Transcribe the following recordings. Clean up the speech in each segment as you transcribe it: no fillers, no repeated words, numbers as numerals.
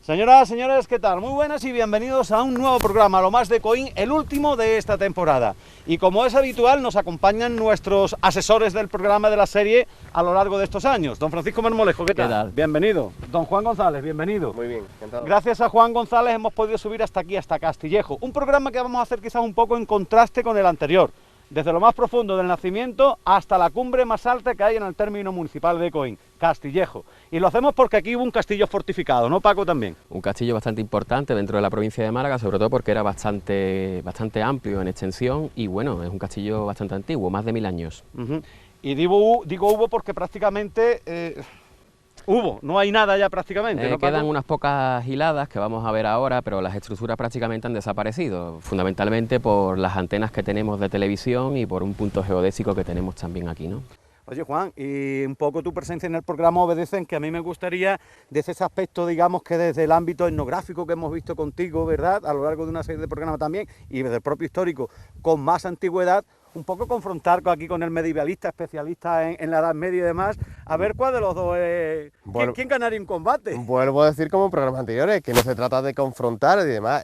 Señoras, señores, ¿qué tal? Muy buenas y bienvenidos a un nuevo programa, Lo Más de Coín, el último de esta temporada. Y como es habitual, nos acompañan nuestros asesores del programa de la serie a lo largo de estos años. Don Francisco Marmolejo, ¿qué tal? Bienvenido. Don Juan González, bienvenido. Muy bien, encantado. Gracias a Juan González hemos podido subir hasta aquí, hasta Castillejo. Un programa que vamos a hacer quizás un poco en contraste con el anterior. Desde lo más profundo del Nacimiento hasta la cumbre más alta que hay en el término municipal de Coín, Castillejo. Y lo hacemos porque aquí hubo un castillo fortificado, ¿no, Paco, también? Un castillo bastante importante dentro de la provincia de Málaga, sobre todo porque era bastante amplio en extensión y bueno, es un castillo bastante antiguo, más de 1000 años. Y digo hubo porque prácticamente... no hay nada ya prácticamente, ¿no, Paco? Quedan unas pocas hiladas que vamos a ver ahora, pero las estructuras prácticamente han desaparecido, fundamentalmente por las antenas que tenemos de televisión y por un punto geodésico que tenemos también aquí, ¿no? Oye, Juan, y un poco tu presencia en el programa obedece en que a mí me gustaría, desde ese aspecto, digamos, que desde el ámbito etnográfico que hemos visto contigo, ¿verdad?, a lo largo de una serie de programas también, y desde el propio histórico, con más antigüedad, un poco confrontar aquí con el medievalista, especialista en la Edad Media y demás, a ver cuál de los dos es... ¿Quién ganaría un combate? Vuelvo a decir como en programas anteriores, que no se trata de confrontar y demás,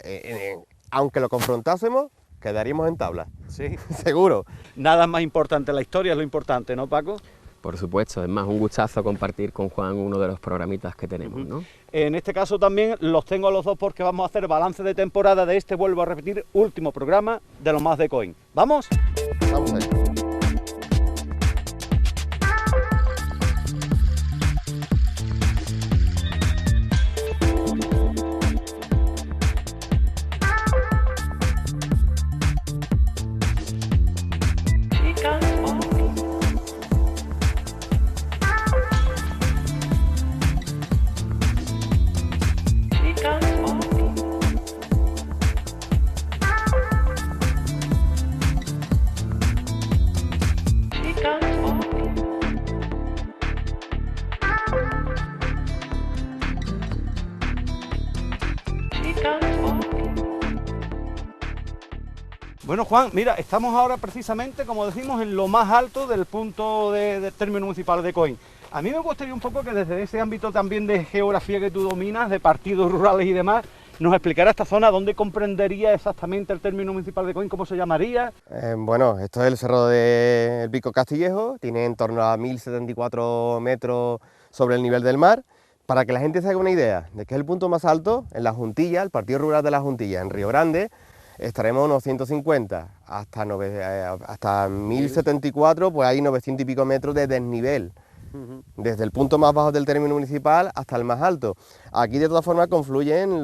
aunque lo confrontásemos, quedaríamos en tabla. Sí. Seguro. Nada más importante, la historia es lo importante, ¿no, Paco? Por supuesto, es más un gustazo compartir con Juan uno de los programitas que tenemos, ¿no? En este caso también los tengo a los dos porque vamos a hacer balance de temporada de este, vuelvo a repetir, último programa de Lo Más de Coín. ¿Vamos? Vamos allá. Bueno, Juan, mira, estamos ahora precisamente, como decimos, en lo más alto del punto del término municipal de Coín. A mí me gustaría un poco que desde ese ámbito también de geografía que tú dominas, de partidos rurales y demás, nos explicara esta zona, dónde comprendería exactamente el término municipal de Coín, cómo se llamaría. Bueno, esto es el cerro del Pico Castillejo, tiene en torno a 1074 metros sobre el nivel del mar. Para que la gente se haga una idea de que es el punto más alto, en La Juntilla, el partido rural de La Juntilla, en Río Grande, estaremos unos 150, hasta 1074, pues hay 900 y pico metros de desnivel, desde el punto más bajo del término municipal hasta el más alto. Aquí de todas formas confluyen,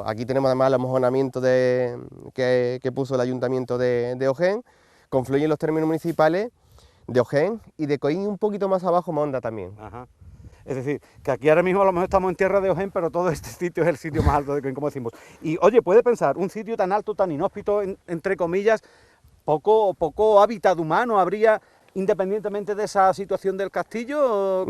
aquí tenemos además el mojonamiento que puso el ayuntamiento de Ojén, confluyen los términos municipales de Ojén y de Coín, un poquito más abajo Monda también. Ajá. Es decir, que aquí ahora mismo a lo mejor estamos en tierra de Ojén, pero todo este sitio es el sitio más alto de Coín, como decimos. Y oye, puede pensar, un sitio tan alto, tan inhóspito, entre comillas, poco hábitat humano habría, independientemente de esa situación del castillo.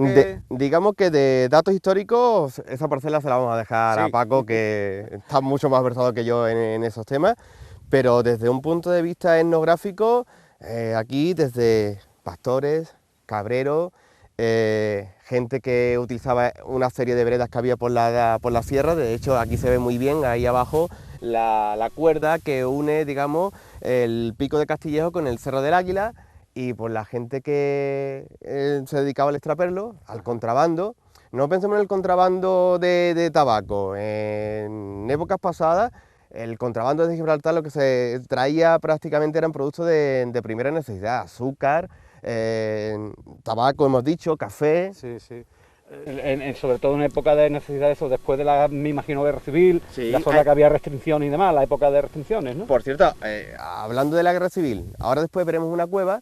Digamos que de datos históricos, esa parcela se la vamos a dejar a Paco, que está mucho más versado que yo en esos temas, pero desde un punto de vista etnográfico, aquí desde pastores, cabreros, gente que utilizaba una serie de veredas que había por la sierra. De hecho aquí se ve muy bien ahí abajo la cuerda que une, digamos, el Pico de Castillejo con el Cerro del Águila, y por la gente que se dedicaba al extraperlo, al contrabando. No pensemos en el contrabando de tabaco. En épocas pasadas el contrabando de Gibraltar lo que se traía prácticamente eran productos de primera necesidad: azúcar, tabaco, hemos dicho, café. Sí. Sobre todo en época de necesidad, eso, después de la, me imagino, guerra civil, la zona que había restricciones y demás, la época de restricciones, ¿no? Por cierto, hablando de la guerra civil, ahora después veremos una cueva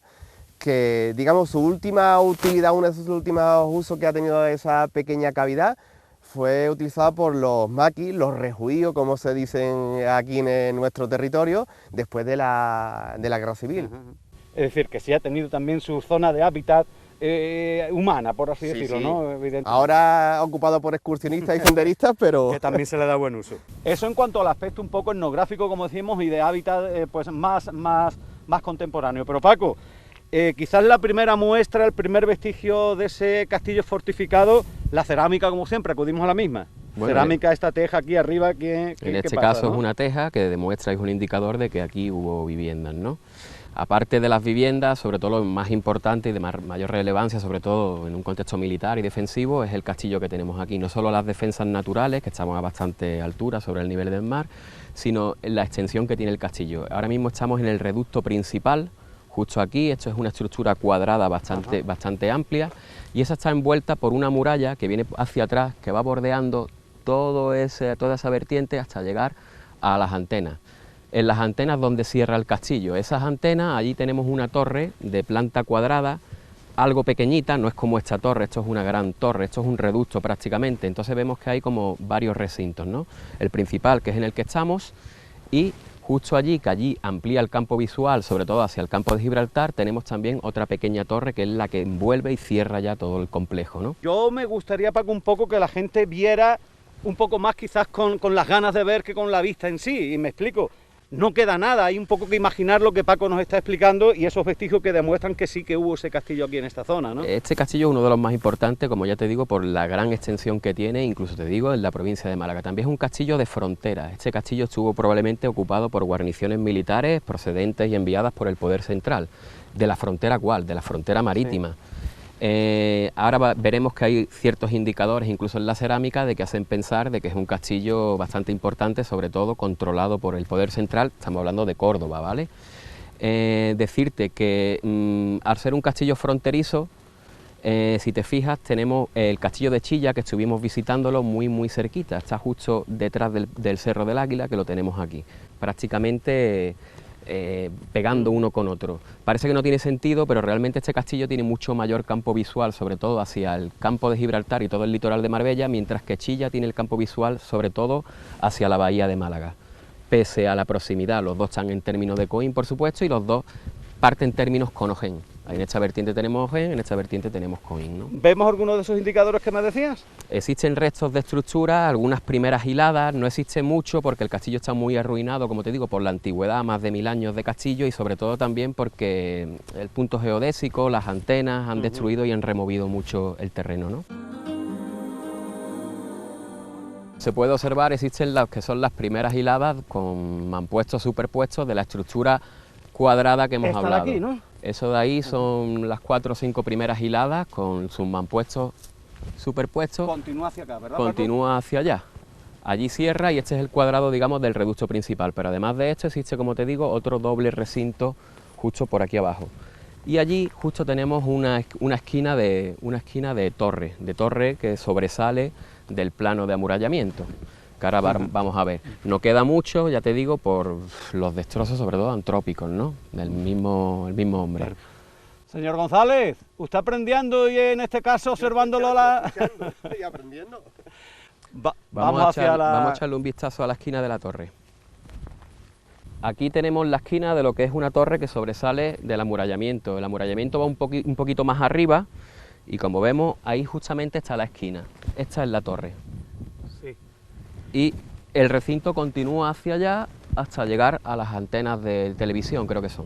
que, digamos, su última utilidad, uno de sus últimos usos que ha tenido esa pequeña cavidad, fue utilizada por los maquis, los rejuíos, como se dicen aquí en nuestro territorio, después de la guerra civil. Es decir, que sí ha tenido también su zona de hábitat humana, por así decirlo, ¿no? Evidentemente. Ahora ocupado por excursionistas y senderistas, pero... que también se le da buen uso. Eso en cuanto al aspecto un poco etnográfico, como decimos, y de hábitat pues más contemporáneo. Pero Paco, quizás la primera muestra, el primer vestigio de ese castillo fortificado, la cerámica, como siempre, acudimos a la misma. Bueno, cerámica, esta teja aquí arriba, ¿qué en este pasa, caso no? es una teja que demuestra, es un indicador de que aquí hubo viviendas, ¿no? Aparte de las viviendas, sobre todo lo más importante y de mayor relevancia, sobre todo en un contexto militar y defensivo, es el castillo que tenemos aquí. No solo las defensas naturales, que estamos a bastante altura sobre el nivel del mar, sino la extensión que tiene el castillo. Ahora mismo estamos en el reducto principal, justo aquí. Esto es una estructura cuadrada bastante amplia, y esa está envuelta por una muralla que viene hacia atrás, que va bordeando toda esa vertiente hasta llegar a las antenas. En las antenas donde cierra el castillo, esas antenas, allí tenemos una torre de planta cuadrada, algo pequeñita, no es como esta torre, esto es una gran torre, esto es un reducto prácticamente. Entonces vemos que hay como varios recintos, ¿no? El principal, que es en el que estamos, y justo allí, que allí amplía el campo visual, sobre todo hacia el campo de Gibraltar, tenemos también otra pequeña torre que es la que envuelve y cierra ya todo el complejo, ¿no? Yo me gustaría, Paco, un poco que la gente viera un poco más quizás con las ganas de ver que con la vista en sí, y me explico. No queda nada, hay un poco que imaginar lo que Paco nos está explicando y esos vestigios que demuestran que sí que hubo ese castillo aquí en esta zona, ¿no? Este castillo es uno de los más importantes, como ya te digo, por la gran extensión que tiene, incluso te digo, en la provincia de Málaga. También es un castillo de frontera. Este castillo estuvo probablemente ocupado por guarniciones militares procedentes y enviadas por el poder central. ¿De la frontera cuál? De la frontera marítima. Sí. Ahora veremos que hay ciertos indicadores, incluso en la cerámica, de que hacen pensar de que es un castillo bastante importante, sobre todo controlado por el poder central. Estamos hablando de Córdoba, ¿vale? Decirte que al ser un castillo fronterizo, si te fijas, tenemos el castillo de Chilla, que estuvimos visitándolo muy cerquita, está justo detrás del Cerro del Águila, que lo tenemos aquí, prácticamente pegando uno con otro. Parece que no tiene sentido, pero realmente este castillo tiene mucho mayor campo visual, sobre todo hacia el campo de Gibraltar y todo el litoral de Marbella, mientras que Chilla tiene el campo visual sobre todo hacia la bahía de Málaga. Pese a la proximidad, los dos están en términos de Coín, por supuesto, y los dos parten términos con Ojén. En esta vertiente tenemos Ojén, en esta vertiente tenemos Coín, ¿no? ¿Vemos alguno de esos indicadores que me decías? Existen restos de estructura, algunas primeras hiladas, no existe mucho porque el castillo está muy arruinado, como te digo, por la antigüedad, más de 1000 años de castillo, y sobre todo también porque el punto geodésico, las antenas han destruido y han removido mucho el terreno, ¿no? Se puede observar, existen las que son las primeras hiladas con mampuestos superpuestos de la estructura cuadrada que hemos hablado. De aquí, ¿no? Eso de ahí son las 4 o 5 primeras hiladas con sus mampuestos superpuestos. Continúa hacia acá, ¿verdad, Continúa Paco? hacia allá. Allí cierra y este es el cuadrado, digamos, del reducto principal, pero además de esto existe, como te digo, otro doble recinto justo por aquí abajo. Y allí justo tenemos una esquina de torre que sobresale del plano de amurallamiento, que ahora vamos a ver. No queda mucho, ya te digo, por los destrozos, sobre todo antrópicos, ¿no? El mismo hombre. Señor González, ¿usted aprendiendo y en este caso observándolo y aprendiendo? Vamos a echarle un vistazo a la esquina de la torre. Aquí tenemos la esquina de lo que es una torre que sobresale del amurallamiento. El amurallamiento va un poquito más arriba y, como vemos, ahí justamente está la esquina. Esta es la torre. Sí. Y el recinto continúa hacia allá hasta llegar a las antenas de televisión, creo que son.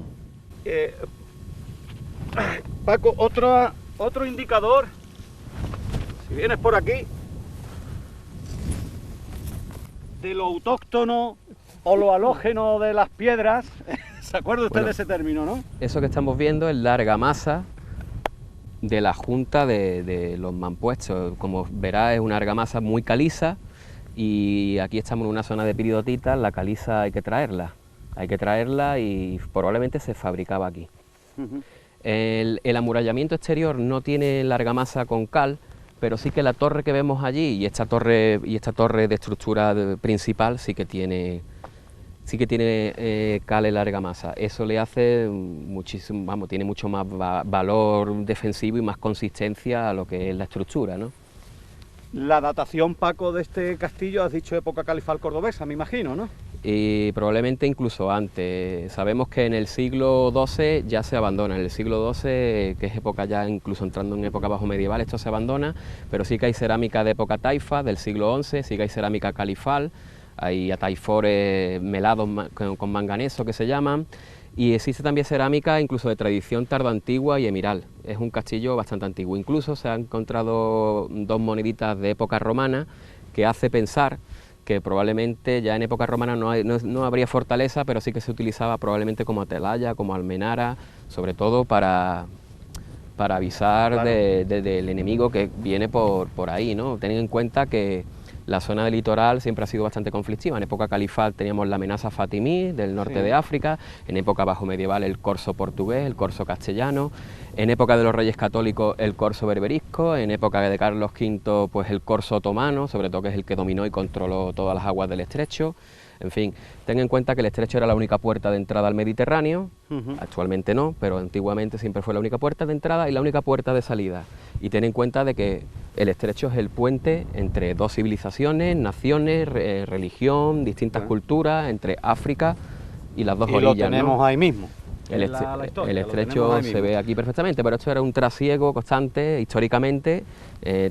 Paco, otro indicador, si vienes por aquí, de lo autóctono o lo halógeno de las piedras. ¿Se acuerda usted de ese término, no? Eso que estamos viendo es la argamasa de la junta de los mampuestos. Como verás, es una argamasa muy caliza y aquí estamos en una zona de piridotitas. La caliza hay que traerla y probablemente se fabricaba aquí. El amurallamiento exterior no tiene la argamasa con cal, pero sí que la torre que vemos allí y esta torre de estructura principal sí que tiene cal en la argamasa. Eso le hace muchísimo, vamos, tiene mucho más valor defensivo y más consistencia a lo que es la estructura, ¿no? La datación, Paco, de este castillo, has dicho época califal cordobesa, me imagino, ¿no? Y probablemente incluso antes. Sabemos que en el siglo XII ya se abandona, en el siglo XII, que es época ya incluso entrando en época bajo medieval, esto se abandona, pero sí que hay cerámica de época taifa, del siglo XI, sí que hay cerámica califal, hay ataifores melados con manganeso que se llaman, y existe también cerámica incluso de tradición tardoantigua y emiral. Es un castillo bastante antiguo, incluso se han encontrado 2 moneditas de época romana que hace pensar que probablemente ya en época romana no habría fortaleza, pero sí que se utilizaba probablemente como atalaya, como almenara, sobre todo para avisar Claro. del enemigo que viene por ahí, ¿no? Ten en cuenta que la zona del litoral siempre ha sido bastante conflictiva. En época califal teníamos la amenaza fatimí del norte Sí. de África, en época bajo medieval el corso portugués, el corso castellano, en época de los reyes católicos el corso berberisco, en época de Carlos V pues el corso otomano, sobre todo que es el que dominó y controló todas las aguas del estrecho. En fin, ten en cuenta que el estrecho era la única puerta de entrada al Mediterráneo, actualmente no, pero antiguamente siempre fue la única puerta de entrada y la única puerta de salida. Y ten en cuenta de que el estrecho es el puente entre dos civilizaciones, naciones, religión, distintas culturas, entre África y las dos Y orillas, lo tenemos ¿no? ahí mismo. El, en la historia, el lo estrecho tenemos ahí se mismo. ve aquí perfectamente, pero esto era un trasiego constante históricamente,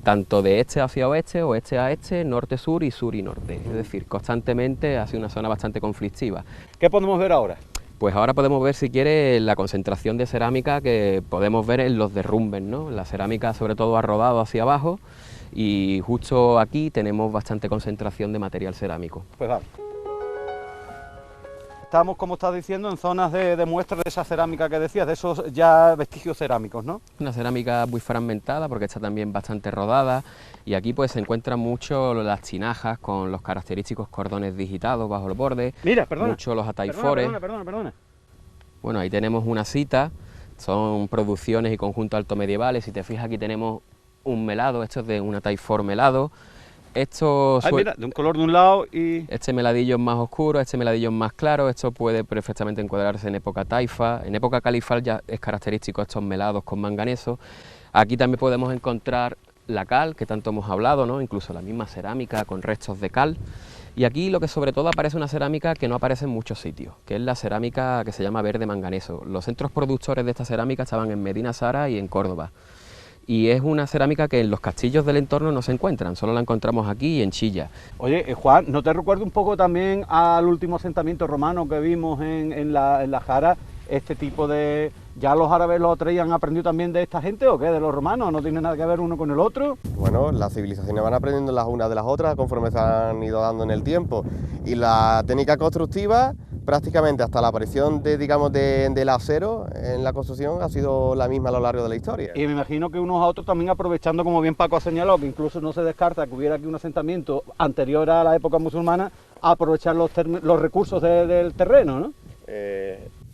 tanto de este hacia oeste, oeste a este, norte-sur y sur y norte. Es decir, constantemente ha sido una zona bastante conflictiva. ¿Qué podemos ver ahora? Pues ahora podemos ver, si quiere, la concentración de cerámica que podemos ver en los derrumbes, ¿no? La cerámica sobre todo ha rodado hacia abajo y justo aquí tenemos bastante concentración de material cerámico. Pues vamos. Estamos, como estás diciendo, en zonas de muestras de esa cerámica que decías, de esos ya vestigios cerámicos, ¿no? Una cerámica muy fragmentada porque está también bastante rodada y aquí pues se encuentran mucho las tinajas con los característicos cordones digitados bajo el borde, Mira, perdona. mucho los ataifores. Perdona. Bueno, ahí tenemos una cita, son producciones y conjuntos altomedievales. Si te fijas, aquí tenemos un melado, esto es de un ataifor melado. Esto Mira, de un color de un lado y... Este meladillo es más oscuro, este meladillo es más claro, esto puede perfectamente encuadrarse en época taifa. En época califal ya es característico estos melados con manganeso. Aquí también podemos encontrar la cal, que tanto hemos hablado, ¿no? Incluso la misma cerámica con restos de cal. Y aquí lo que sobre todo aparece una cerámica que no aparece en muchos sitios, que es la cerámica que se llama verde manganeso. Los centros productores de esta cerámica estaban en Medina Sara y en Córdoba. Y es una cerámica que en los castillos del entorno no se encuentran, solo la encontramos aquí y en Chilla. Oye, Juan, ¿no te recuerda un poco también al último asentamiento romano que vimos en la Jara? Este tipo de... ¿Ya los árabes lo traían aprendido también de esta gente o qué? ¿De los romanos? ¿No tiene nada que ver uno con el otro? Bueno, las civilizaciones van aprendiendo las unas de las otras conforme se han ido dando en el tiempo. Y la técnica constructiva, prácticamente hasta la aparición del acero en la construcción, ha sido la misma a lo largo de la historia. Y me imagino que unos a otros también aprovechando, como bien Paco ha señalado, que incluso no se descarta que hubiera aquí un asentamiento anterior a la época musulmana, a aprovechar los recursos del terreno, ¿no?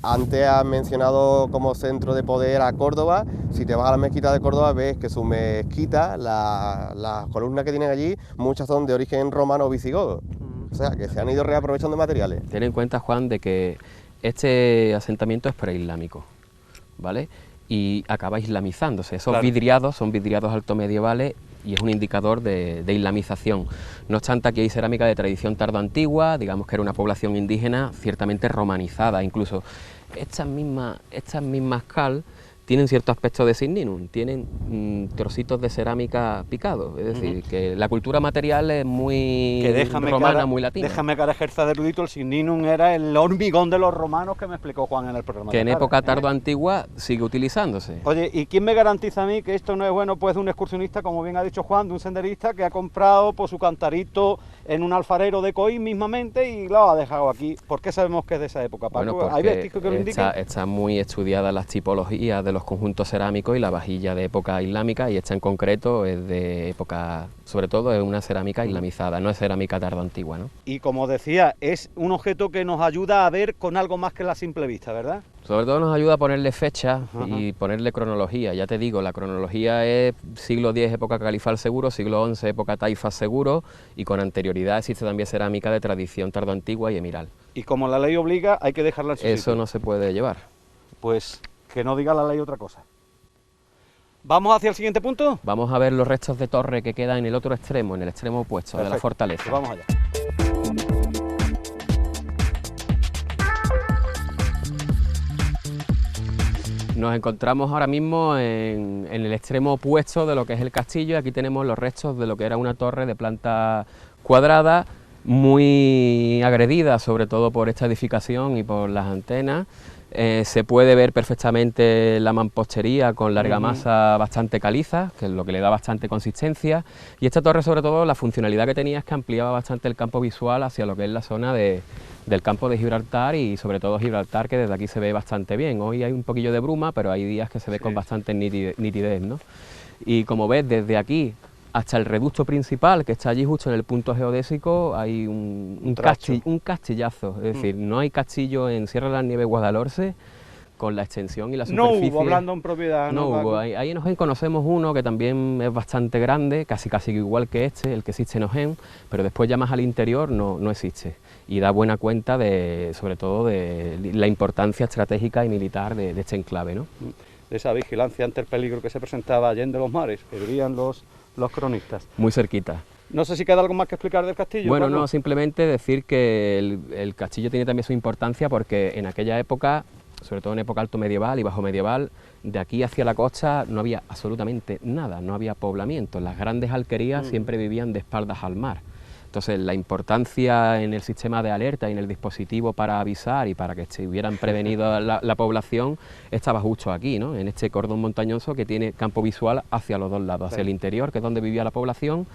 Antes has mencionado como centro de poder a Córdoba. Si te vas a la mezquita de Córdoba ves que su mezquita, las columnas que tienen allí, muchas son de origen romano o visigodo. O sea, que se han ido reaprovechando materiales. Ten en cuenta, Juan, de que este asentamiento es preislámico, ¿vale? Y acaba islamizándose. Esos vidriados son vidriados altomedievales y es un indicador de islamización. No obstante, aquí hay cerámica de tradición tardoantigua, digamos que era una población indígena ciertamente romanizada. Incluso estas mismas cal tienen cierto aspecto de signinum, tienen trocitos de cerámica picados, es decir, que la cultura material es muy romana, muy latina. Déjame que ahora ejerza de erudito, el signinum era el hormigón de los romanos que me explicó Juan en el programa. Que en época tardoantigua sigue utilizándose. Oye, ¿y quién me garantiza a mí que esto no es bueno pues de un excursionista, como bien ha dicho Juan, de un senderista que ha comprado pues, su cantarito en un alfarero de Coín mismamente y lo ha dejado aquí? ¿Por qué sabemos que es de esa época, Paco? Bueno, ¿Hay vestigios que lo indiquen? Están muy estudiadas las tipologías de los conjuntos cerámicos y la vajilla de época islámica, y esta en concreto es de época, sobre todo es una cerámica islamizada, no es cerámica tardoantigua, ¿no? Y como decía, es un objeto que nos ayuda a ver con algo más que la simple vista, ¿verdad? Sobre todo nos ayuda a ponerle fecha y ponerle cronología. Ya te digo, la cronología es siglo X, época califal seguro, siglo XI, época taifa seguro, y con anterioridad existe también cerámica de tradición tardoantigua y emiral. Y como la ley obliga, hay que dejarla en su Eso sitio. no se puede llevar. Pues que no diga la ley otra cosa. ¿Vamos hacia el siguiente punto? Vamos a ver los restos de torre que quedan en el otro extremo, en el extremo opuesto de la Perfecto. fortaleza. Pues vamos allá. Nos encontramos ahora mismo en el extremo opuesto de lo que es el castillo. Aquí tenemos los restos de lo que era una torre de planta cuadrada, muy agredida sobre todo por esta edificación y por las antenas. Se puede ver perfectamente la mampostería con la argamasa bastante caliza, que es lo que le da bastante consistencia, y esta torre sobre todo la funcionalidad que tenía es que ampliaba bastante el campo visual hacia lo que es la zona del campo de Gibraltar, y sobre todo Gibraltar, que desde aquí se ve bastante bien. Hoy hay un poquillo de bruma, pero hay días que se ve con bastante nitidez, ¿no? Y como ves, desde aquí hasta el reducto principal, que está allí justo en el punto geodésico, hay un castillazo. Es decir, no hay castillo en Sierra de las Nieves, Guadalhorce, con la extensión y la superficie. No hubo, hablando en propiedad. No hubo. Ahí en Ojén conocemos uno que también es bastante grande, casi igual que este, el que existe en Ojén, pero después ya más al interior no existe. Y da buena cuenta sobre todo de la importancia estratégica y militar de este enclave, ¿no? De esa vigilancia ante el peligro que se presentaba allende los mares, que dirían los cronistas. Muy cerquita. No sé si queda algo más que explicar del castillo. Bueno, Pablo. no, simplemente decir que el castillo tiene también su importancia porque en aquella época, sobre todo en época alto medieval y bajo medieval, de aquí hacia la costa no había absolutamente nada, no había poblamiento. Las grandes alquerías siempre vivían de espaldas al mar. Entonces, la importancia en el sistema de alerta y en el dispositivo para avisar y para que estuvieran prevenidos la población estaba justo aquí, ¿no? En este cordón montañoso que tiene campo visual hacia los dos lados, hacia el interior, que es donde vivía la población,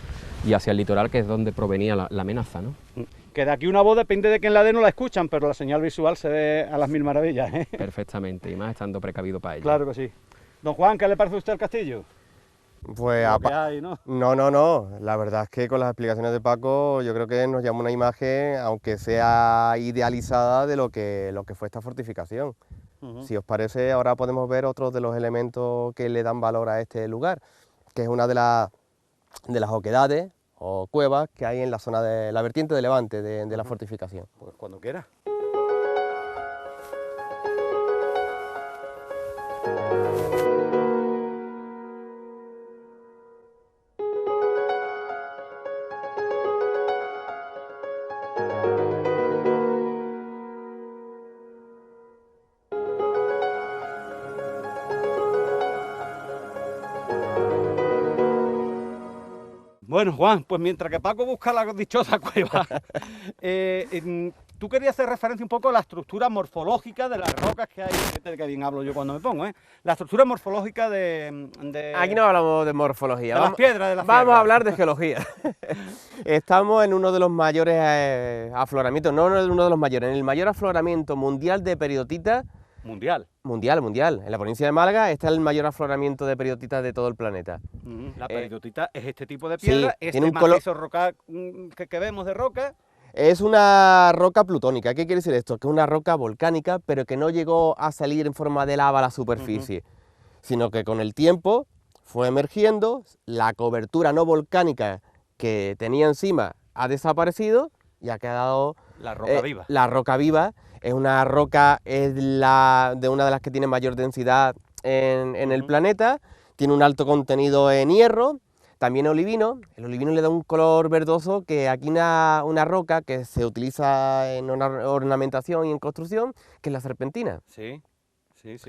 y hacia el litoral, que es donde provenía la amenaza, ¿no? Que de aquí una voz depende de quién la dé, no la escuchan, pero la señal visual se ve a las mil maravillas, ¿eh? Perfectamente, y más estando precavido para ello. Claro que sí. Don Juan, ¿qué le parece a usted el castillo? Pues ¿no? No, la verdad es que con las explicaciones de Paco yo creo que nos llama una imagen, aunque sea idealizada, de lo que fue esta fortificación. Si os parece, ahora podemos ver otros de los elementos que le dan valor a este lugar, que es una de las oquedades o cuevas que hay en la zona de la vertiente de levante de la fortificación. Pues cuando quiera. Bueno, Juan, pues mientras que Paco busca la dichosa cueva, tú querías hacer referencia un poco a la estructura morfológica de las rocas que hay, fíjate que bien hablo yo cuando me pongo, la estructura morfológica de Aquí no hablamos de morfología, las piedras, vamos a hablar de geología. Estamos en uno de los mayores afloramientos, no en uno de los mayores, en el mayor afloramiento mundial de peridotitas. Mundial. Mundial. En la provincia de Málaga está el mayor afloramiento de peridotitas de todo el planeta. La peridotita es este tipo de piedra, sí, este macizo roca que vemos de roca. Es una roca plutónica. ¿Qué quiere decir esto? Que es una roca volcánica, pero que no llegó a salir en forma de lava a la superficie, sino que con el tiempo fue emergiendo, la cobertura no volcánica que tenía encima ha desaparecido y ha quedado la roca viva. La roca viva. Es una roca, es de una de las que tiene mayor densidad en el planeta, tiene un alto contenido en hierro, también olivino. El olivino le da un color verdoso que aquí una roca que se utiliza en ornamentación y en construcción, que es la serpentina. Sí. Es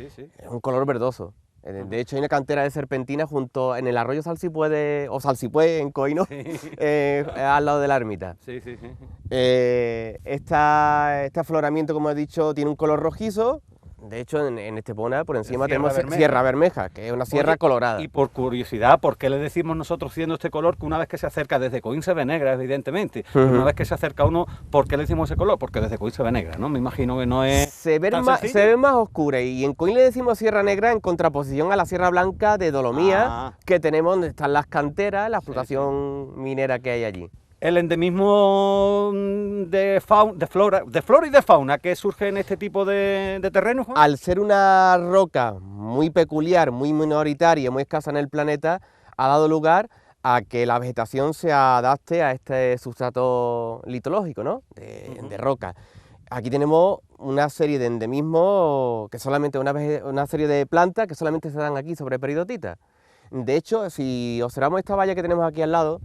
un color verdoso. De hecho, hay una cantera de serpentina en el arroyo Salsipué, en Coino, al lado de la ermita. Sí. Este afloramiento, como he dicho, tiene un color rojizo. De hecho, en Estepona, por encima tenemos Sierra Bermeja, que es una sierra colorada. Y por curiosidad, ¿por qué le decimos nosotros, siendo este color, que una vez que se acerca desde Coín se ve negra, evidentemente? Una vez que se acerca uno, ¿por qué le decimos ese color? Porque desde Coín se ve negra, ¿no? Me imagino que no es se ve más oscura, y en Coín le decimos Sierra Negra en contraposición a la Sierra Blanca de Dolomía, que tenemos donde están las canteras, la explotación minera que hay allí. El endemismo de flora y de fauna que surge en este tipo de terrenos, Juan. Al ser una roca muy peculiar, muy minoritaria, muy escasa en el planeta, ha dado lugar a que la vegetación se adapte a este sustrato litológico, ¿no? de roca. Aquí tenemos una serie de endemismos, que solamente una serie de plantas que solamente se dan aquí sobre peridotitas. De hecho, si observamos esta valla que tenemos aquí al lado,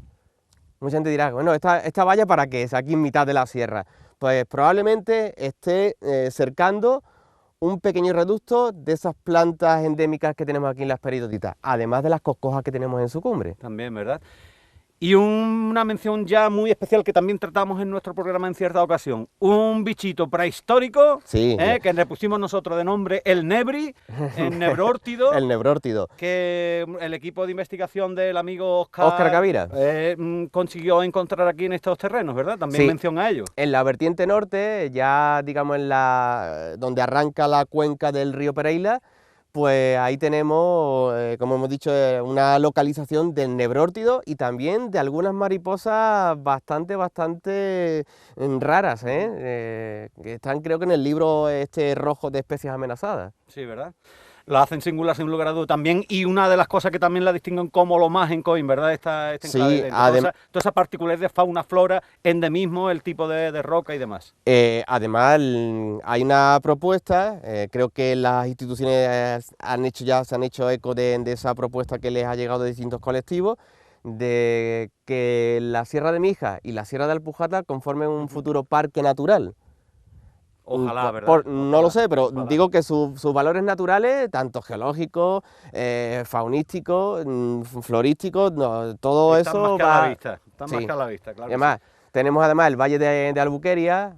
mucha gente dirá, bueno, ¿esta valla para qué es aquí en mitad de la sierra? Pues probablemente esté cercando un pequeño reducto de esas plantas endémicas que tenemos aquí en las peridotitas, además de las coscojas que tenemos en su cumbre. También, ¿verdad? Y una mención ya muy especial que también tratamos en nuestro programa en cierta ocasión. Un bichito prehistórico, Sí. que le pusimos nosotros de nombre el Nebri, el Nebrórtido. El Nebrórtido. Que el equipo de investigación del amigo Óscar Gavira. Consiguió encontrar aquí en estos terrenos, ¿verdad? También Sí. mención a ello. En la vertiente norte, ya digamos donde arranca la cuenca del río Pereira, pues ahí tenemos, como hemos dicho, una localización del Nebrórtido y también de algunas mariposas bastante raras, que están creo que en el libro este rojo de especies amenazadas. Sí, ¿verdad? La hacen singular sin lugar a dudas también, y una de las cosas que también la distinguen como lo más en Coín, ¿verdad? Este Sí, toda esa particularidad de fauna, flora, endemismo, el tipo de roca y demás. Además, hay una propuesta, creo que las instituciones se han hecho eco de esa propuesta que les ha llegado de distintos colectivos, de que la Sierra de Mijas y la Sierra de Alpujarra conformen un futuro parque natural. Ojalá, ¿verdad? No lo sé, pero digo que sus valores naturales, tanto geológicos, faunísticos, florísticos, todo están eso más que va... a la vista, están más que a la vista, claro. Además, tenemos además el valle de Albuquería,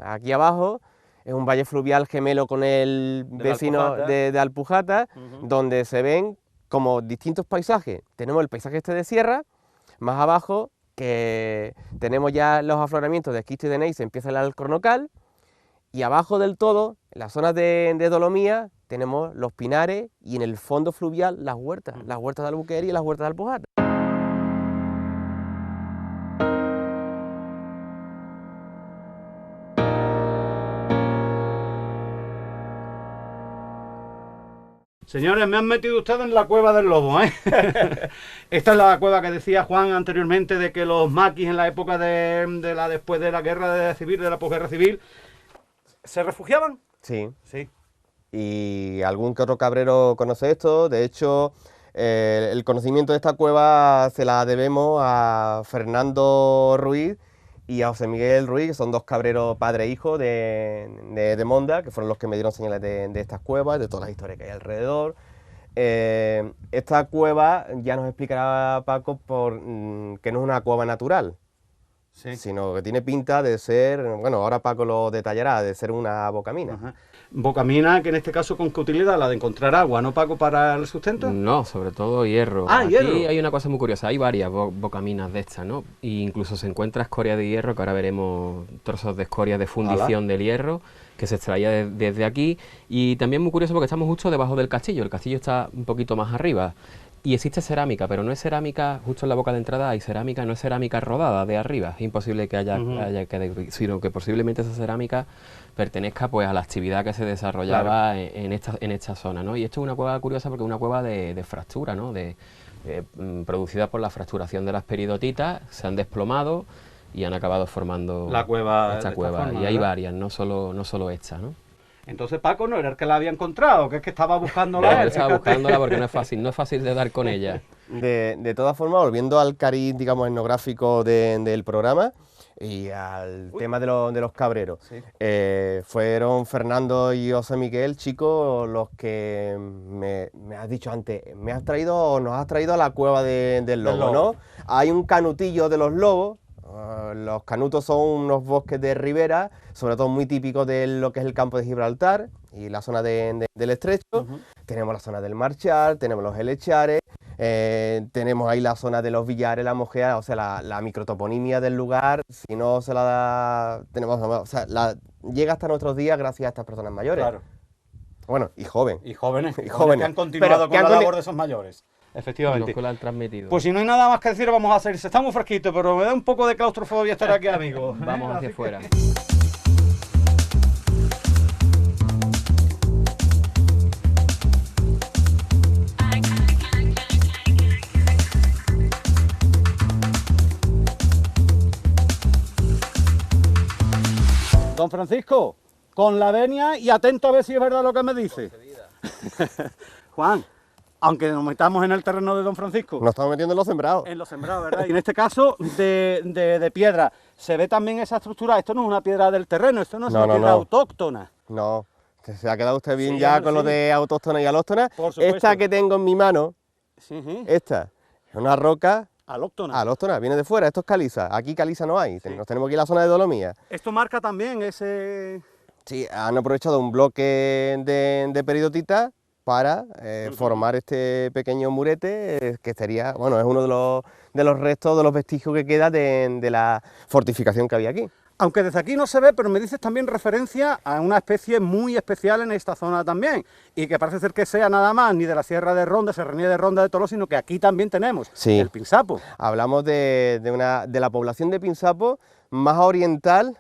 aquí abajo, es un valle fluvial gemelo con el vecino de Alpujarra, donde se ven como distintos paisajes. Tenemos el paisaje este de sierra, más abajo, que tenemos ya los afloramientos de esquisto y de gneiss, empieza el alcornocal, y abajo del todo, en las zonas de dolomía, tenemos los pinares y en el fondo fluvial las huertas de Albuquerque y las huertas de Alpujarra. Señores, me han metido ustedes en la cueva del lobo, ¿eh? Esta es la cueva que decía Juan anteriormente, de que los maquis en la época después de la guerra civil, de la posguerra civil, ¿se refugiaban? Sí. Sí. Y algún que otro cabrero conoce esto. De hecho, el conocimiento de esta cueva se la debemos a Fernando Ruiz y a José Miguel Ruiz, que son dos cabreros padre e hijo de Monda, que fueron los que me dieron señales de estas cuevas, de todas las historias que hay alrededor. Esta cueva, ya nos explicará Paco, que no es una cueva natural, sí, sino que tiene pinta de ser, bueno, ahora Paco lo detallará, de ser una bocamina. Ajá. Bocamina, que en este caso, ¿con qué utilidad? ¿La de encontrar agua, no, Paco, para el sustento? No, sobre todo hierro. Ah, aquí hierro. hay una cosa muy curiosa, hay varias bocaminas de estas, ¿no? E incluso se encuentra escoria de hierro, que ahora veremos trozos de escoria de fundición del hierro, que se extraía desde aquí. Y también muy curioso porque estamos justo debajo del castillo, el castillo está un poquito más arriba. Y existe cerámica, pero no es cerámica, justo en la boca de entrada hay cerámica, no es cerámica rodada de arriba, es imposible que haya sino que posiblemente esa cerámica pertenezca pues a la actividad que se desarrollaba en esta zona, ¿no? Y esto es una cueva curiosa porque es una cueva de fractura, ¿no? Producida por la fracturación de las peridotitas, se han desplomado y han acabado formando esta cueva. Forma, y hay ¿verdad? varias, no solo esta, ¿no? Entonces Paco no era el que la había encontrado, que es que estaba buscándola. No, él estaba buscándola porque no es fácil de dar con ella. De todas formas, volviendo al cariz, digamos, etnográfico del programa y al tema de los cabreros, Sí. fueron Fernando y José Miguel, chicos, los que me has dicho antes, nos has traído a la cueva del lobo, ¿no? Hay un canutillo de los lobos. Los canutos son unos bosques de ribera, sobre todo muy típicos de lo que es el campo de Gibraltar y la zona del Estrecho. Tenemos la zona del Marchal, tenemos los Helechares, tenemos ahí la zona de los Villares, la Mojea, o sea, la microtoponimia del lugar, si no se la da, llega hasta nuestros días gracias a estas personas mayores. Claro. Bueno, y jóvenes. Y jóvenes. Y jóvenes. Que han continuado con la labor de esos mayores. Efectivamente. Los que lo han transmitido. Pues si no hay nada más que decir, vamos a salir. Está muy fresquito, pero me da un poco de claustrofobia estar aquí, amigos. Vamos hacia afuera. Don Francisco, con la venia y atento a ver si es verdad lo que me dice. Juan, aunque nos metamos en el terreno de Don Francisco. Nos estamos metiendo en los sembrados. En los sembrados, ¿verdad? Y en este caso de piedra. Se ve también esa estructura. Esto no es una piedra del terreno, esto no es una piedra autóctona. No, que se ha quedado usted bien Sí, ya con sí. lo de autóctona y alóctona. Por supuesto. Esta que tengo en mi mano, Sí. esta, es una roca Alóctona. Alóctona, viene de fuera, esto es caliza, aquí caliza no hay, nos tenemos que ir a la zona de dolomía. Esto marca también ese... Sí, han aprovechado un bloque de peridotita para formar este pequeño murete, que sería, bueno, es uno de los restos, de los vestigios que queda de la fortificación que había aquí. Aunque desde aquí no se ve, pero me dices también referencia a una especie muy especial en esta zona también, y que parece ser que sea nada más ni de la Sierra de Ronda, Serranía de Ronda de Toló, sino que aquí también tenemos el pinzapo. Hablamos de la población de pinzapo más oriental,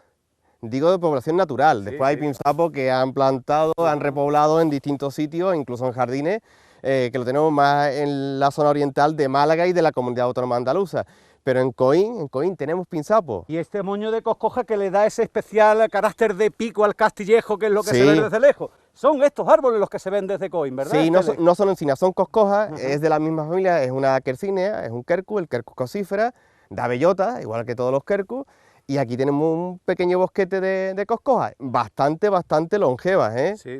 digo de población natural. Después hay pinzapos que han plantado, han repoblado en distintos sitios, incluso en jardines, que lo tenemos más en la zona oriental de Málaga y de la Comunidad Autónoma Andaluza. Pero en Coín tenemos pinzapos. Y este moño de coscoja que le da ese especial carácter de pico al castillejo, que es lo que se ve desde lejos. Son estos árboles los que se ven desde Coín, ¿verdad? Sí, no son encinas, son coscojas, es de la misma familia, es una quercínea, es un quercus, el quercus cosífera, da bellota, igual que todos los quercus. Y aquí tenemos un pequeño bosquete de coscojas, bastante longevas, ¿eh? Sí.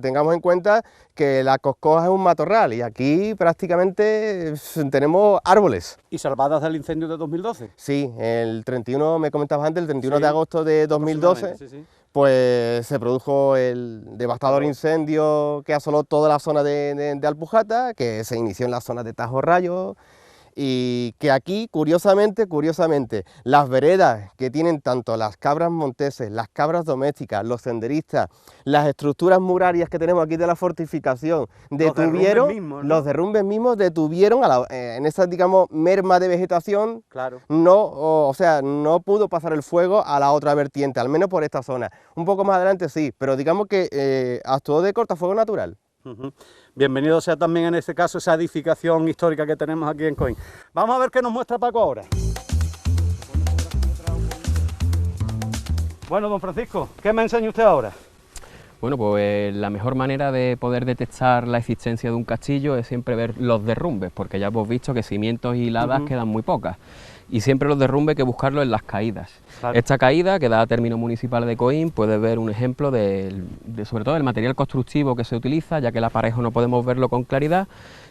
Tengamos en cuenta que la coscoja es un matorral y aquí prácticamente tenemos árboles. ¿Y salvadas del incendio de 2012? Sí, el 31, me comentabas antes, el 31 de agosto de 2012, pues se produjo el devastador incendio que asoló toda la zona de Alpujata, que se inició en la zona de Tajo Rayo. Y que aquí, curiosamente, las veredas que tienen tanto las cabras monteses, las cabras domésticas, los senderistas, las estructuras murarias que tenemos aquí de la fortificación, los derrumbes mismos detuvieron en esa, digamos, merma de vegetación, no pudo pasar el fuego a la otra vertiente, al menos por esta zona. Un poco más adelante sí, pero digamos que actuó de cortafuego natural. Bienvenido sea también en este caso esa edificación histórica que tenemos aquí en Coín. Vamos a ver qué nos muestra Paco ahora. Bueno, don Francisco, ¿qué me enseña usted ahora? Bueno, pues la mejor manera de poder detectar la existencia de un castillo es siempre ver los derrumbes, porque ya hemos visto que cimientos y hiladas quedan muy pocas. Y siempre los derrumbes hay que buscarlos en las caídas. Claro. Esta caída, que da a término municipal de Coín, puede ver un ejemplo sobre todo del material constructivo que se utiliza, ya que el aparejo no podemos verlo con claridad,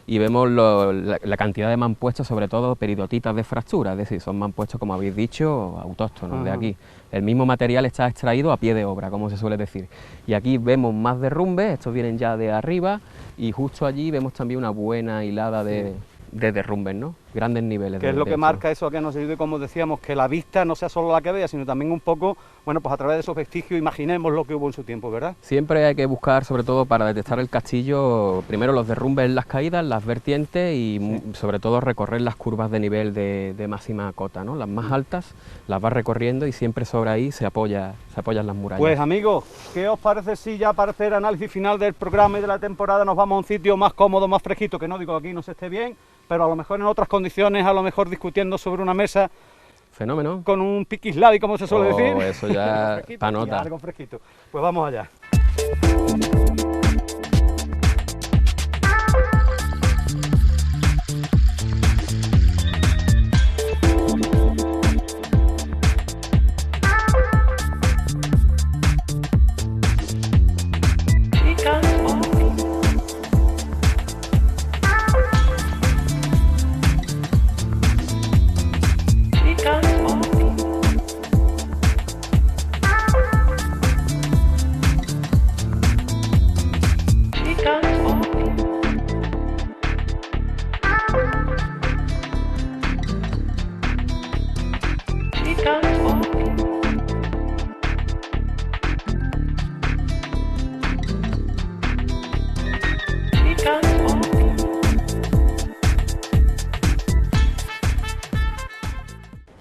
y vemos la cantidad de mampuestos, sobre todo peridotitas de fractura, es decir, son mampuestos, como habéis dicho, autóctonos de aquí. El mismo material está extraído a pie de obra, como se suele decir. Y aquí vemos más derrumbes, estos vienen ya de arriba, y justo allí vemos también una buena hilada de derrumbes, ¿no? Grandes niveles. Que es lo que marca eso que nos ayude, como decíamos, que la vista no sea solo la que vea, sino también un poco, bueno, pues a través de esos vestigios imaginemos lo que hubo en su tiempo, ¿verdad? Siempre hay que buscar, sobre todo para detectar el castillo, primero los derrumbes en las caídas, las vertientes y sobre todo recorrer las curvas de nivel de máxima cota, ¿no? Las más altas las va recorriendo y siempre sobre ahí se apoyan las murallas. Pues amigos, ¿qué os parece si ya para hacer análisis final del programa y de la temporada nos vamos a un sitio más cómodo, más fresquito, que no digo que aquí no se esté bien, pero a lo mejor en otras condiciones, a lo mejor discutiendo sobre una mesa? Fenómeno. Con un piquislavi, como se suele decir. Eso ya pa' nota. Algo fresquito. Pues vamos allá.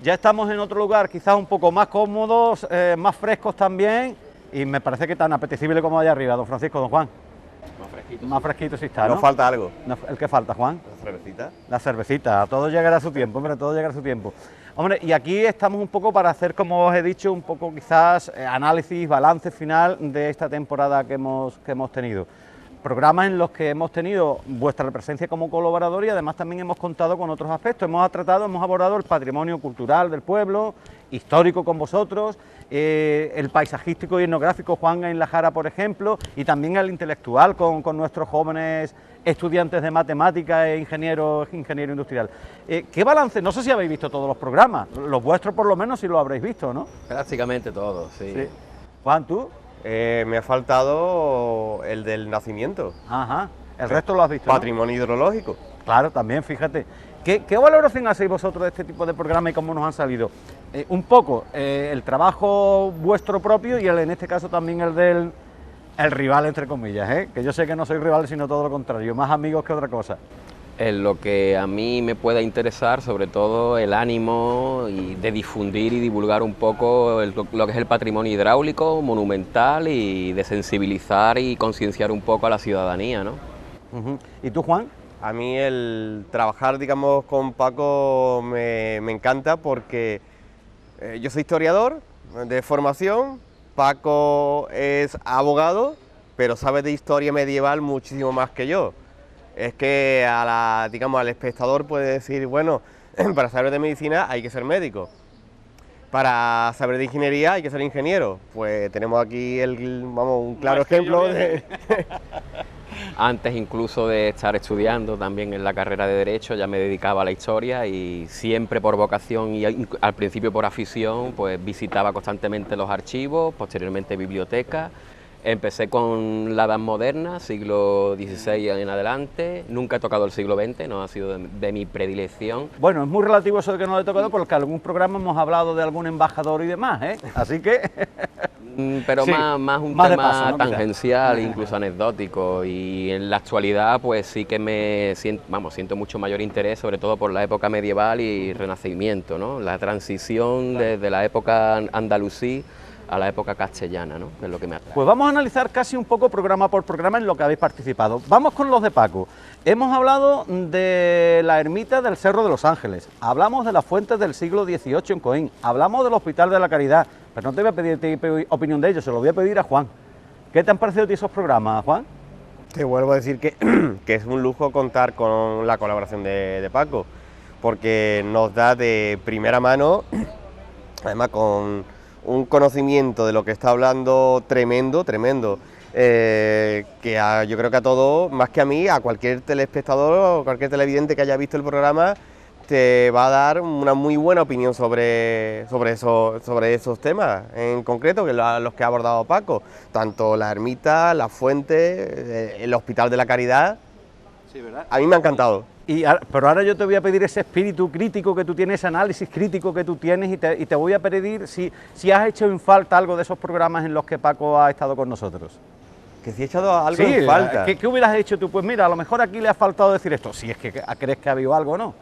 Ya estamos en otro lugar, quizás un poco más cómodos, más frescos también, y me parece que tan apetecible como allá arriba, don Francisco, don Juan. Más fresquito sí está, ¿no? Nos falta algo. ¿El que falta, Juan? La cervecita. La cervecita, todo llegará a su tiempo, hombre, todo llegará a su tiempo. Hombre, y aquí estamos un poco para hacer, como os he dicho, un poco quizás análisis, balance final de esta temporada que hemos tenido. programas en los que hemos tenido vuestra presencia como colaborador y además también hemos contado con otros aspectos. Hemos abordado el patrimonio cultural del pueblo, histórico con vosotros, el paisajístico y etnográfico, Juan en La Jara, por ejemplo, y también el intelectual con nuestros jóvenes estudiantes de matemáticas e ingeniero industrial. ¿Qué balance? No sé si habéis visto todos los programas, los vuestros por lo menos si lo habréis visto, ¿no? Prácticamente todos, sí. Juan, ¿tú? Me ha faltado el del nacimiento. Ajá, el resto lo has visto, ¿no? Patrimonio hidrológico. Claro, también, fíjate. ¿Qué valoración hacéis vosotros de este tipo de programas y cómo nos han salido? Un poco el trabajo vuestro propio y en este caso también el del rival, entre comillas, que yo sé que no soy rival, sino todo lo contrario, más amigos que otra cosa. En lo que a mí me pueda interesar, sobre todo el ánimo de difundir y divulgar un poco lo que es el patrimonio hidráulico, monumental, y de sensibilizar y concienciar un poco a la ciudadanía, ¿no? ¿Y tú, Juan? A mí el trabajar, digamos, con Paco me encanta porque yo soy historiador de formación, Paco es abogado, pero sabe de historia medieval muchísimo más que yo. Es que al espectador puede decir, bueno, para saber de medicina hay que ser médico, para saber de ingeniería hay que ser ingeniero. Pues tenemos aquí un claro ejemplo de... Antes incluso de estar estudiando también en la carrera de Derecho ya me dedicaba a la historia y siempre por vocación y al principio por afición pues visitaba constantemente los archivos, posteriormente bibliotecas. Empecé con la Edad Moderna, siglo XVI en adelante, nunca he tocado el siglo XX, no ha sido de mi predilección. Bueno, es muy relativo eso de que no lo he tocado porque en algún programa hemos hablado de algún embajador y demás, así que... Pero sí, más un más de tema paso, ¿no? tangencial, incluso anecdótico, y en la actualidad pues sí que siento mucho mayor interés, sobre todo por la época medieval y renacimiento, ¿no? La transición desde la época andalusí a la época castellana, ¿no? Que es lo que me atrae. Pues vamos a analizar casi un poco programa por programa en lo que habéis participado. Vamos con los de Paco. Hemos hablado de la ermita del Cerro de los Ángeles, hablamos de las fuentes del siglo XVIII en Coín, hablamos del Hospital de la Caridad, pero no te voy a pedir opinión de ellos, se lo voy a pedir a Juan. ¿Qué te han parecido a ti esos programas, Juan? Te vuelvo a decir que es un lujo contar con la colaboración de Paco, porque nos da de primera mano, además con un conocimiento de lo que está hablando tremendo, yo creo que a todos, más que a mí, a cualquier telespectador o cualquier televidente que haya visto el programa, te va a dar una muy buena opinión sobre esos temas en concreto, que los que ha abordado Paco, tanto la ermita, la fuente, el Hospital de la Caridad. Sí, ¿verdad? A mí me ha encantado. Pero ahora yo te voy a pedir ese espíritu crítico que tú tienes, ese análisis crítico que tú tienes y te voy a pedir si has hecho en falta algo de esos programas en los que Paco ha estado con nosotros. Que si he echado algo en falta. ¿Qué hubieras hecho tú? Pues mira, a lo mejor aquí le ha faltado decir esto, si es que crees que ha habido algo o no.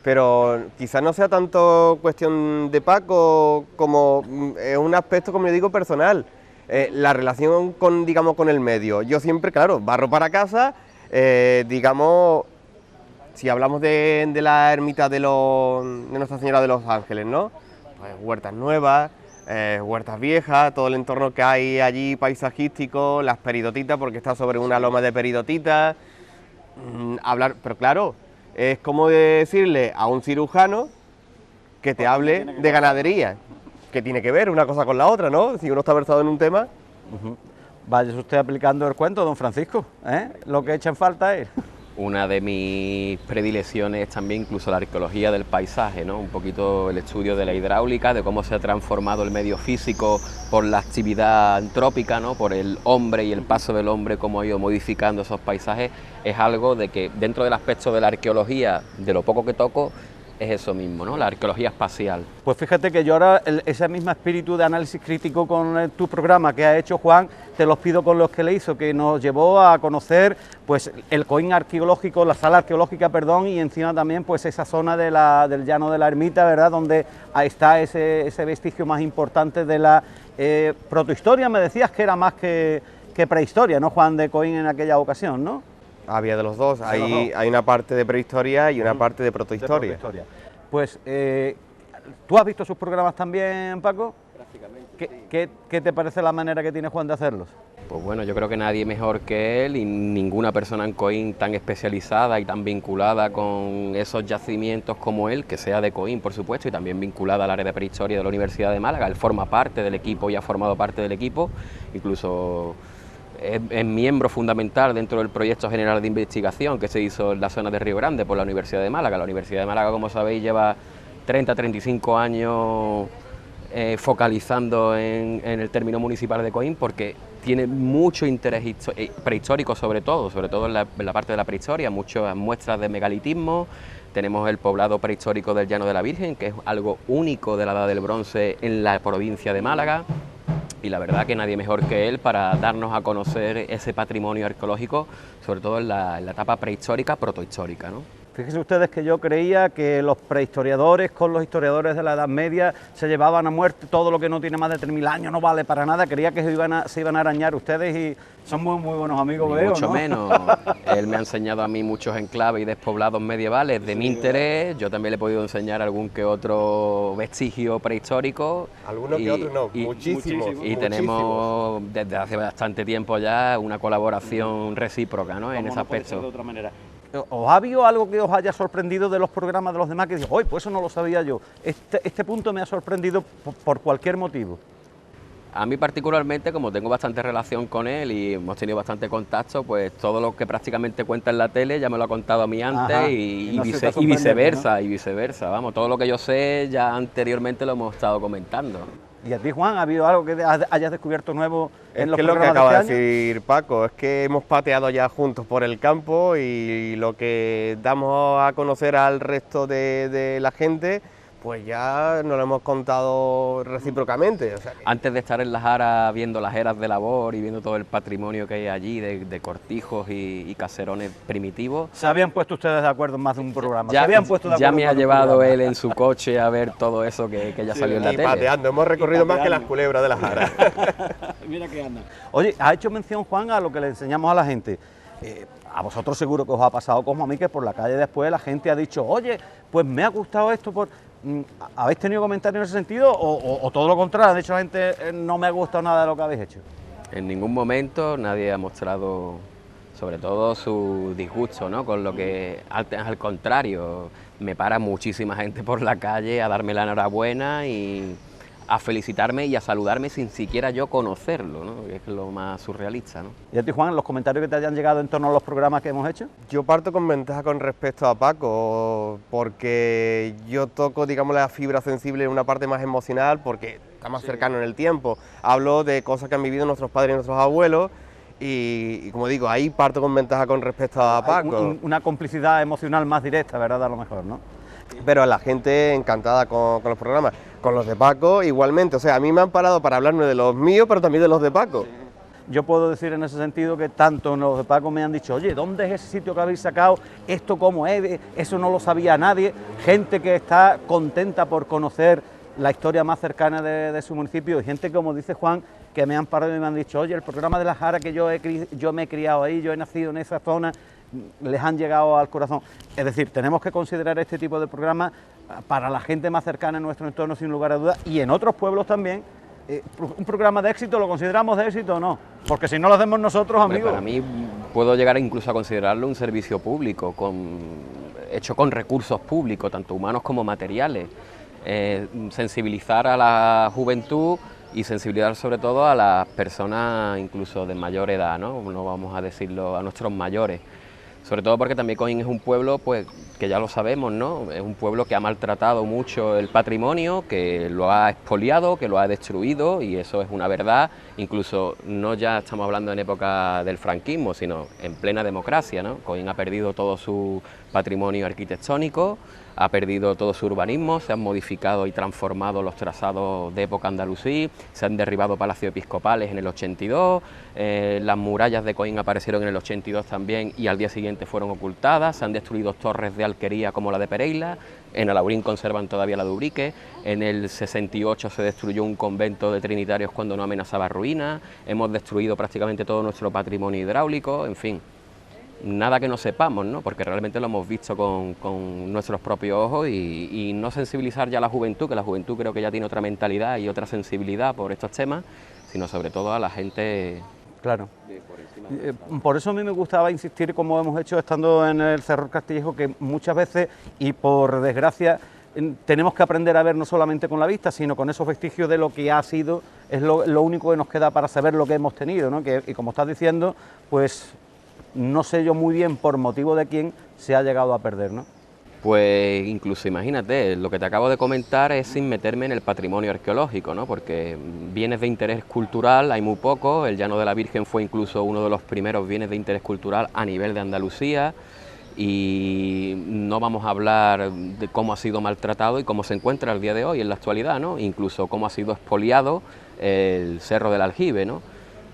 Pero quizás no sea tanto cuestión de Paco como un aspecto, como yo digo, personal. La relación con el medio. Yo siempre, claro, barro para casa, si hablamos de la ermita de Nuestra Señora de los Ángeles, ¿no? Pues huertas nuevas, huertas viejas, todo el entorno que hay allí paisajístico, las peridotitas, porque está sobre una loma de peridotitas. Pero claro, es como decirle a un cirujano que te hable de ganadería, que tiene que ver una cosa con la otra, ¿no? Si uno está versado en un tema. Vaya usted aplicando el cuento, don Francisco, lo que echa en falta es... Una de mis predilecciones es también incluso la arqueología del paisaje, ¿no? Un poquito el estudio de la hidráulica, de cómo se ha transformado el medio físico por la actividad antrópica, ¿no? Por el hombre y el paso del hombre, cómo ha ido modificando esos paisajes, es algo de que dentro del aspecto de la arqueología, de lo poco que toco, es eso mismo, ¿no? La arqueología espacial. Pues fíjate que yo ahora ese mismo espíritu de análisis crítico con tu programa que ha hecho Juan, te los pido con los que le hizo, que nos llevó a conocer pues el Coín arqueológico, la sala arqueológica, perdón, y encima también pues esa zona del llano de la ermita, ¿verdad?, donde ahí está ese vestigio más importante de la protohistoria. Me decías que era más que prehistoria, ¿no, Juan, de Coín en aquella ocasión, ¿no? Había de los dos, hay una parte de prehistoria y una parte de protohistoria. Pues, ¿tú has visto sus programas también, Paco? Prácticamente. ¿Qué te parece la manera que tiene Juan de hacerlos? Pues bueno, yo creo que nadie mejor que él y ninguna persona en Coín tan especializada y tan vinculada con esos yacimientos como él, que sea de Coín, por supuesto, y también vinculada al área de prehistoria de la Universidad de Málaga. Él forma parte del equipo y ha formado parte del equipo, incluso es miembro fundamental dentro del proyecto general de investigación que se hizo en la zona de Río Grande por la Universidad de Málaga. La Universidad de Málaga, como sabéis, lleva 30-35 años focalizando en el término municipal de Coín, porque tiene mucho interés prehistórico, sobre todo en la parte de la prehistoria, muchas muestras de megalitismo. Tenemos el poblado prehistórico del Llano de la Virgen, que es algo único de la Edad del Bronce en la provincia de Málaga, y la verdad que nadie mejor que él para darnos a conocer ese patrimonio arqueológico, sobre todo en la etapa prehistórica, protohistórica, ¿no? Fíjense ustedes que yo creía que los prehistoriadores con los historiadores de la Edad Media se llevaban a muerte todo lo que no tiene más de 3000 años, no vale para nada, creía que se iban a arañar ustedes y son muy buenos amigos, Ni veo, mucho ¿no? menos. Él me ha enseñado a mí muchos enclaves y despoblados medievales de mi interés. Yo también le he podido enseñar algún que otro vestigio prehistórico. Algunos que otros no, muchísimos. Y tenemos desde hace bastante tiempo ya una colaboración recíproca, ¿no? En ese No puede ser aspecto. de otra manera. ¿Os ha habido algo que os haya sorprendido de los programas de los demás que dices, oye, pues eso no lo sabía yo? Este punto me ha sorprendido por cualquier motivo. A mí particularmente, como tengo bastante relación con él y hemos tenido bastante contacto, pues todo lo que prácticamente cuenta en la tele ya me lo ha contado a mí antes. Ajá, y no se te viceversa, sorprende, y viceversa, vamos, todo lo que yo sé ya anteriormente lo hemos estado comentando. ¿Y a ti, Juan, ha habido algo que hayas descubierto nuevo en los Es lo que programas acaba de de este año? decir Paco, es que hemos pateado ya juntos por el campo y lo que damos a conocer al resto de la gente, pues ya nos lo hemos contado recíprocamente. O sea que... Antes de estar en las Aras viendo las eras de labor y viendo todo el patrimonio que hay allí de cortijos y caserones primitivos, Se habían puesto ustedes de acuerdo en más de un programa. Se habían puesto de ya acuerdo me en ha más de un llevado programa. él en su coche a ver todo eso que ya salió en la y tele. pateando, hemos recorrido más que las pateando. culebras de las Jaras. Mira que anda. Oye, ha hecho mención, Juan, a lo que le enseñamos a la gente. A vosotros seguro que os ha pasado como a mí, que por la calle después la gente ha dicho, oye, pues me ha gustado esto. ¿Habéis tenido comentarios en ese sentido o todo lo contrario? Han dicho la gente, no me ha gustado nada de lo que habéis hecho. En ningún momento nadie ha mostrado, sobre todo, su disgusto, ¿no? Con lo que, al contrario, me para muchísima gente por la calle a darme la enhorabuena y a felicitarme y a saludarme sin siquiera yo conocerlo, ¿no? Que es lo más surrealista, ¿no? ¿Y a ti, Juan, los comentarios que te hayan llegado en torno a los programas que hemos hecho? Yo parto con ventaja con respecto a Paco, porque yo toco, digamos, la fibra sensible en una parte más emocional, porque está más cercano en el tiempo. Hablo de cosas que han vivido nuestros padres y nuestros abuelos, y como digo, ahí parto con ventaja con respecto a Paco. Una complicidad emocional más directa, ¿verdad? A lo mejor, ¿no? Pero la gente encantada con los programas. Con los de Paco igualmente, o sea, a mí me han parado para hablarme de los míos, pero también de los de Paco. Yo puedo decir en ese sentido que tanto los de Paco me han dicho, oye, ¿dónde es ese sitio que habéis sacado? ¿Esto cómo es? Eso no lo sabía nadie. Gente que está contenta por conocer la historia más cercana de su municipio y gente, como dice Juan, que me han parado y me han dicho, oye, el programa de la Jara que yo me he criado ahí, yo he nacido en esa zona, les han llegado al corazón. Es decir, tenemos que considerar este tipo de programas para la gente más cercana en nuestro entorno, sin lugar a dudas, y en otros pueblos también. ¿Un programa de éxito lo consideramos de éxito o no? Porque si no lo hacemos nosotros, amigos... Para mí puedo llegar incluso a considerarlo un servicio público, hecho con recursos públicos, tanto humanos como materiales. Sensibilizar a la juventud y sensibilizar sobre todo a las personas incluso de mayor edad, ¿no? No vamos a decirlo a nuestros mayores. Sobre todo porque también Coín es un pueblo, pues, que ya lo sabemos, ¿no? Es un pueblo que ha maltratado mucho el patrimonio, que lo ha expoliado, que lo ha destruido, y eso es una verdad. Incluso no ya estamos hablando en época del franquismo, sino en plena democracia, ¿no? Coín ha perdido todo su patrimonio arquitectónico, ha perdido todo su urbanismo, se han modificado y transformado los trazados de época andalusí, se han derribado palacios episcopales en el 82, las murallas de Coín aparecieron en el 82 también y al día siguiente fueron ocultadas, se han destruido torres de alquería como la de Pereila, en Alaurín conservan todavía la de Ubrique, en el 68 se destruyó un convento de trinitarios cuando no amenazaba ruina, hemos destruido prácticamente todo nuestro patrimonio hidráulico, en fin. Nada que no sepamos, ¿no? Porque realmente lo hemos visto con nuestros propios ojos y no sensibilizar ya a la juventud, que la juventud creo que ya tiene otra mentalidad y otra sensibilidad por estos temas, sino sobre todo a la gente Claro. Por eso a mí me gustaba insistir, como hemos hecho estando en el Cerro Castillejo, que muchas veces, y por desgracia, tenemos que aprender a ver no solamente con la vista, sino con esos vestigios de lo que ha sido, es lo único que nos queda para saber lo que hemos tenido, ¿no? Y como estás diciendo, pues no sé yo muy bien por motivo de quién se ha llegado a perder, ¿no? Pues incluso imagínate, lo que te acabo de comentar es sin meterme en el patrimonio arqueológico, ¿no? Porque bienes de interés cultural hay muy pocos, el Llano de la Virgen fue incluso uno de los primeros bienes de interés cultural a nivel de Andalucía, y no vamos a hablar de cómo ha sido maltratado y cómo se encuentra al día de hoy en la actualidad, ¿no? Incluso cómo ha sido expoliado el Cerro del Aljibe, ¿no?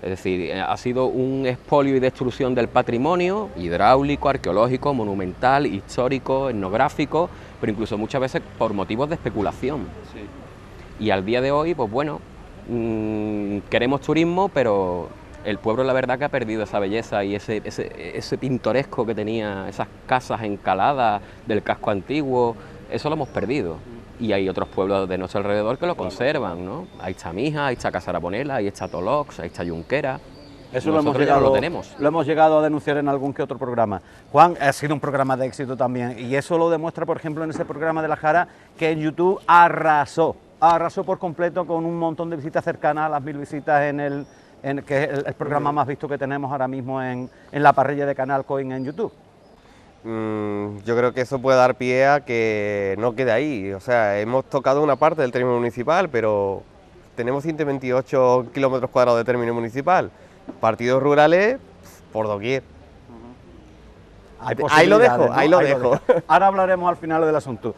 Es decir, ha sido un expolio y destrucción del patrimonio hidráulico, arqueológico, monumental, histórico, etnográfico, pero incluso muchas veces por motivos de especulación. Sí. Y al día de hoy, pues bueno, queremos turismo, pero el pueblo la verdad que ha perdido esa belleza y ese pintoresco que tenía, esas casas encaladas del casco antiguo, eso lo hemos perdido. Y hay otros pueblos de nuestro alrededor que lo conservan, ¿no? Ahí está Mija, ahí está Casaraponela, ahí está Tolox, ahí está Junquera. Eso lo hemos llegado a denunciar en algún que otro programa. Juan, ha sido un programa de éxito también, y eso lo demuestra, por ejemplo, en ese programa de La Jara, que en YouTube arrasó por completo con un montón de visitas cercanas a las 1000 visitas que es el programa más visto que tenemos ahora mismo en la parrilla de Canal Coin en YouTube. Yo creo que eso puede dar pie a que no quede ahí. O sea, hemos tocado una parte del término municipal, pero tenemos 128 kilómetros cuadrados de término municipal. Partidos rurales por doquier. Ahí lo dejo. Ahora hablaremos al final del asunto.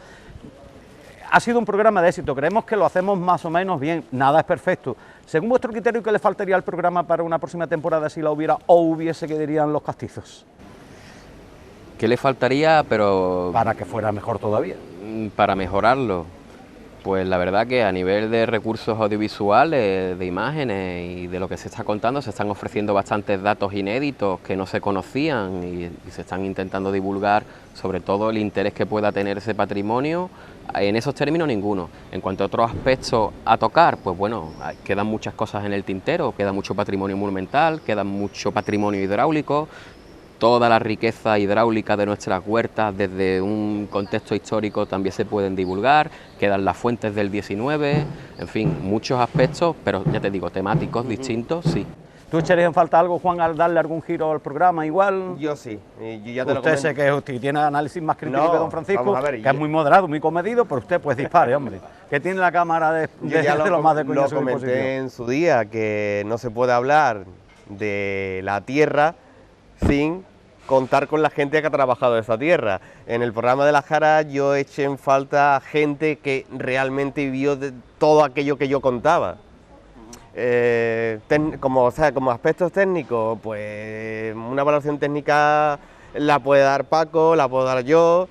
Ha sido un programa de éxito, creemos que lo hacemos más o menos bien, nada es perfecto. Según vuestro criterio, ¿qué le faltaría al programa para una próxima temporada si la hubiera o hubiese, que dirían los castizos? ¿Qué le faltaría, pero para que fuera mejor todavía? Para mejorarlo, pues la verdad que a nivel de recursos audiovisuales, de imágenes y de lo que se está contando, se están ofreciendo bastantes datos inéditos que no se conocían y se están intentando divulgar sobre todo el interés que pueda tener ese patrimonio. En esos términos ninguno. En cuanto a otros aspectos a tocar, pues bueno, quedan muchas cosas en el tintero, queda mucho patrimonio monumental, queda mucho patrimonio hidráulico. Toda la riqueza hidráulica de nuestras huertas desde un contexto histórico también se pueden divulgar, quedan las fuentes del 19, en fin, muchos aspectos, pero ya te digo, temáticos distintos, sí. ¿Tú echarías en falta algo, Juan, al darle algún giro al programa igual? Yo sí. Yo ya te usted sé que usted tiene análisis más crítico que don Francisco, ver, que es muy moderado, muy comedido, pero usted pues dispare, hombre, que tiene la cámara de lo más de coño. Lo comenté en su día, que no se puede hablar de la tierra sin contar con la gente que ha trabajado esa tierra. En el programa de La Jara yo eché en falta gente que realmente vivió de todo aquello que yo contaba. Como aspectos técnicos, pues una valoración técnica la puede dar Paco, la puedo dar yo,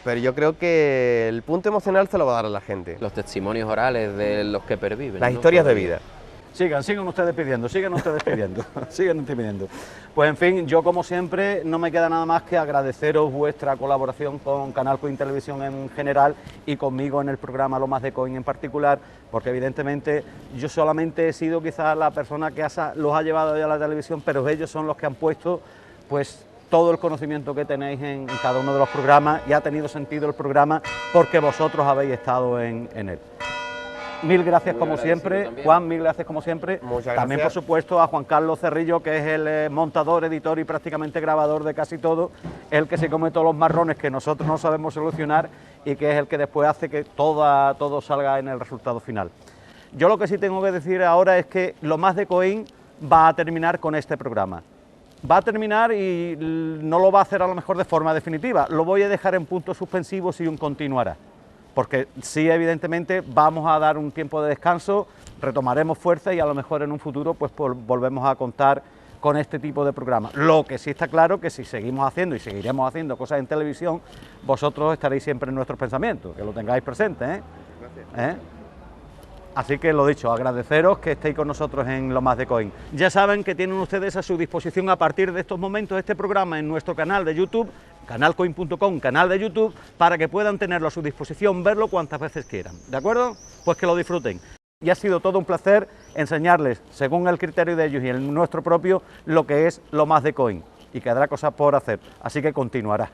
pero yo creo que el punto emocional se lo va a dar a la gente. Los testimonios orales de los que perviven. Las historias de vida. Sigan ustedes pidiendo, siguen pidiendo. Pues en fin, yo como siempre no me queda nada más que agradeceros vuestra colaboración con Canal Coin Televisión en general y conmigo en el programa Lo Más de Coin en particular, porque evidentemente yo solamente he sido quizás la persona que los ha llevado ya a la televisión, pero ellos son los que han puesto pues todo el conocimiento que tenéis en cada uno de los programas, y ha tenido sentido el programa porque vosotros habéis estado en él. Mil gracias como siempre, Juan, mil gracias como siempre. También, por supuesto, a Juan Carlos Cerrillo, que es el montador, editor y prácticamente grabador de casi todo, el que se come todos los marrones que nosotros no sabemos solucionar y que es el que después hace que todo salga en el resultado final. Yo lo que sí tengo que decir ahora es que Lo Más de Coin va a terminar con este programa. Va a terminar y no lo va a hacer a lo mejor de forma definitiva, lo voy a dejar en puntos suspensivos y un continuará. Porque sí, evidentemente, vamos a dar un tiempo de descanso, retomaremos fuerza y a lo mejor en un futuro pues volvemos a contar con este tipo de programas. Lo que sí está claro que si seguimos haciendo y seguiremos haciendo cosas en televisión, vosotros estaréis siempre en nuestros pensamientos, que lo tengáis presente, ¿eh? Gracias. Así que lo dicho, agradeceros que estéis con nosotros en Lo Más de Coin. Ya saben que tienen ustedes a su disposición a partir de estos momentos este programa en nuestro canal de YouTube, canalcoin.com, canal de YouTube, para que puedan tenerlo a su disposición, verlo cuantas veces quieran, ¿de acuerdo? Pues que lo disfruten. y ha sido todo un placer enseñarles, según el criterio de ellos y el nuestro propio, lo que es lo más de Coin, y quedará cosas por hacer, así que continuará.